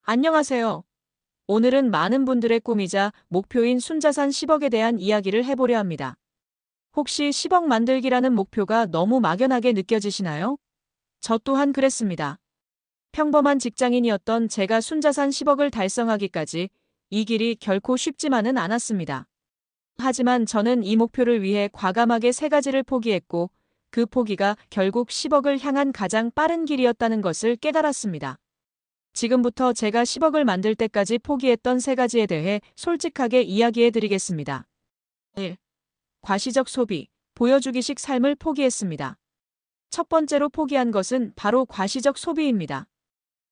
안녕하세요. 오늘은 많은 분들의 꿈이자 목표인 순자산 10억에 대한 이야기를 해보려 합니다. 혹시 10억 만들기라는 목표가 너무 막연하게 느껴지시나요? 저 또한 그랬습니다. 평범한 직장인이었던 제가 순자산 10억을 달성하기까지 이 길이 결코 쉽지만은 않았습니다. 하지만 저는 이 목표를 위해 과감하게 세 가지를 포기했고 그 포기가 결국 10억을 향한 가장 빠른 길이었다는 것을 깨달았습니다. 지금부터 제가 10억을 만들 때까지 포기했던 세 가지에 대해 솔직하게 이야기해 드리겠습니다. 1. 과시적 소비, 보여주기식 삶을 포기했습니다. 첫 번째로 포기한 것은 바로 과시적 소비입니다.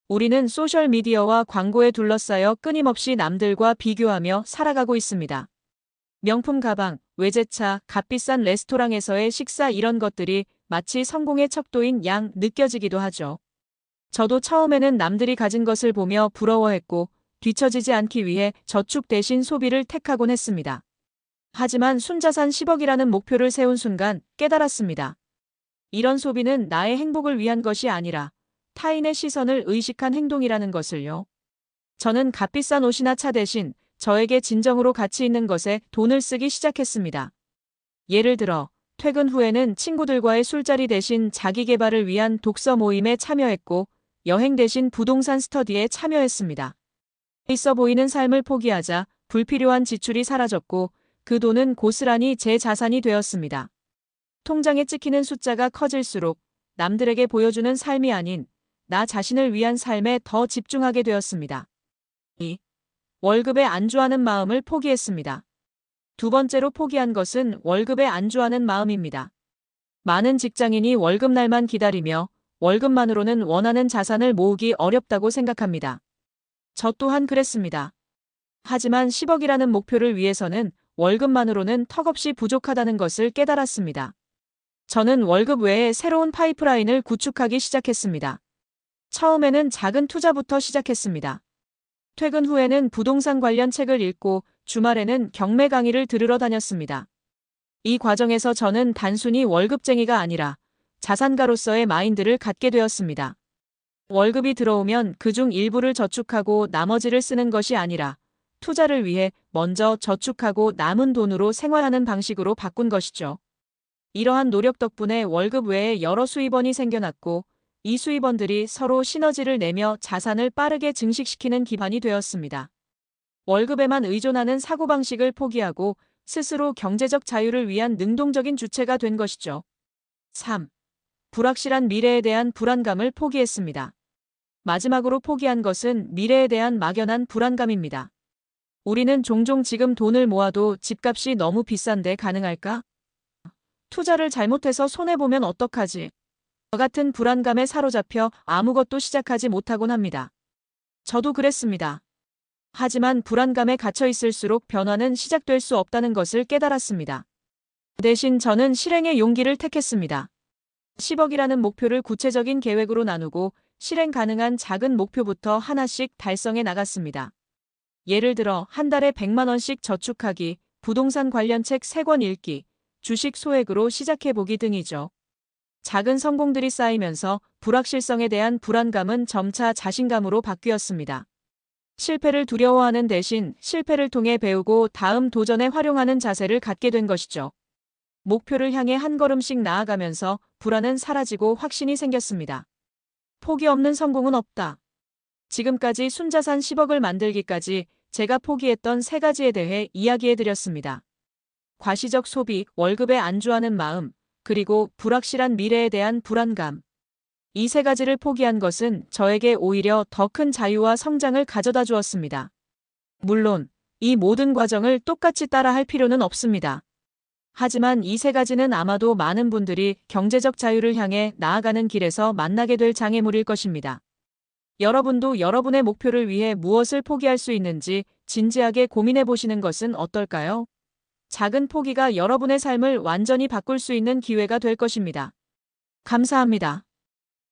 우리는 소셜미디어와 광고에 둘러싸여 끊임없이 남들과 비교하며 살아가고 있습니다. 명품 가방, 외제차, 값비싼 레스토랑에서의 식사 이런 것들이 마치 성공의 척도인 양 느껴지기도 하죠. 저도 처음에는 남들이 가진 것을 보며 부러워했고 뒤처지지 않기 위해 저축 대신 소비를 택하곤 했습니다. 하지만 순자산 10억이라는 목표를 세운 순간 깨달았습니다. 이런 소비는 나의 행복을 위한 것이 아니라 타인의 시선을 의식한 행동이라는 것을요. 저는 값비싼 옷이나 차 대신 저에게 진정으로 가치 있는 것에 돈을 쓰기 시작했습니다. 예를 들어 퇴근 후에는 친구들과의 술자리 대신 자기 개발을 위한 독서 모임에 참여했고 여행 대신 부동산 스터디에 참여했습니다. 있어 보이는 삶을 포기하자 불필요한 지출이 사라졌고 그 돈은 고스란히 제 자산이 되었습니다. 통장에 찍히는 숫자가 커질수록 남들에게 보여주는 삶이 아닌 나 자신을 위한 삶에 더 집중하게 되었습니다. 2. 월급에 안주하는 마음을 포기했습니다. 두 번째로 포기한 것은 월급에 안주하는 마음입니다. 많은 직장인이 월급날만 기다리며 월급만으로는 원하는 자산을 모으기 어렵다고 생각합니다. 저 또한 그랬습니다. 하지만 10억이라는 목표를 위해서는 월급만으로는 턱없이 부족하다는 것을 깨달았습니다. 저는 월급 외에 새로운 파이프라인을 구축하기 시작했습니다. 처음에는 작은 투자부터 시작했습니다. 퇴근 후에는 부동산 관련 책을 읽고 주말에는 경매 강의를 들으러 다녔습니다. 이 과정에서 저는 단순히 월급쟁이가 아니라 자산가로서의 마인드를 갖게 되었습니다. 월급이 들어오면 그중 일부를 저축하고 나머지를 쓰는 것이 아니라 투자를 위해 먼저 저축하고 남은 돈으로 생활하는 방식으로 바꾼 것이죠. 이러한 노력 덕분에 월급 외에 여러 수입원이 생겨났고 이 수입원들이 서로 시너지를 내며 자산을 빠르게 증식시키는 기반이 되었습니다. 월급에만 의존하는 사고방식을 포기하고 스스로 경제적 자유를 위한 능동적인 주체가 된 것이죠. 3. 불확실한 미래에 대한 불안감을 포기했습니다. 마지막으로 포기한 것은 미래에 대한 막연한 불안감입니다. 우리는 종종 지금 돈을 모아도 집값이 너무 비싼데 가능할까? 투자를 잘못해서 손해보면 어떡하지? 저 같은 불안감에 사로잡혀 아무것도 시작하지 못하곤 합니다. 저도 그랬습니다. 하지만 불안감에 갇혀 있을수록 변화는 시작될 수 없다는 것을 깨달았습니다. 대신 저는 실행의 용기를 택했습니다. 10억이라는 목표를 구체적인 계획으로 나누고 실행 가능한 작은 목표부터 하나씩 달성해 나갔습니다. 예를 들어 한 달에 100만 원씩 저축하기, 부동산 관련 책 3권 읽기, 주식 소액으로 시작해보기 등이죠. 작은 성공들이 쌓이면서 불확실성에 대한 불안감은 점차 자신감으로 바뀌었습니다. 실패를 두려워하는 대신 실패를 통해 배우고 다음 도전에 활용하는 자세를 갖게 된 것이죠. 목표를 향해 한 걸음씩 나아가면서 불안은 사라지고 확신이 생겼습니다. 포기 없는 성공은 없다. 지금까지 순자산 10억을 만들기까지 제가 포기했던 세 가지에 대해 이야기해드렸습니다. 과시적 소비, 월급에 안주하는 마음, 그리고 불확실한 미래에 대한 불안감. 이 세 가지를 포기한 것은 저에게 오히려 더 큰 자유와 성장을 가져다 주었습니다. 물론 이 모든 과정을 똑같이 따라할 필요는 없습니다. 하지만 이 세 가지는 아마도 많은 분들이 경제적 자유를 향해 나아가는 길에서 만나게 될 장애물일 것입니다. 여러분도 여러분의 목표를 위해 무엇을 포기할 수 있는지 진지하게 고민해 보시는 것은 어떨까요? 작은 포기가 여러분의 삶을 완전히 바꿀 수 있는 기회가 될 것입니다. 감사합니다.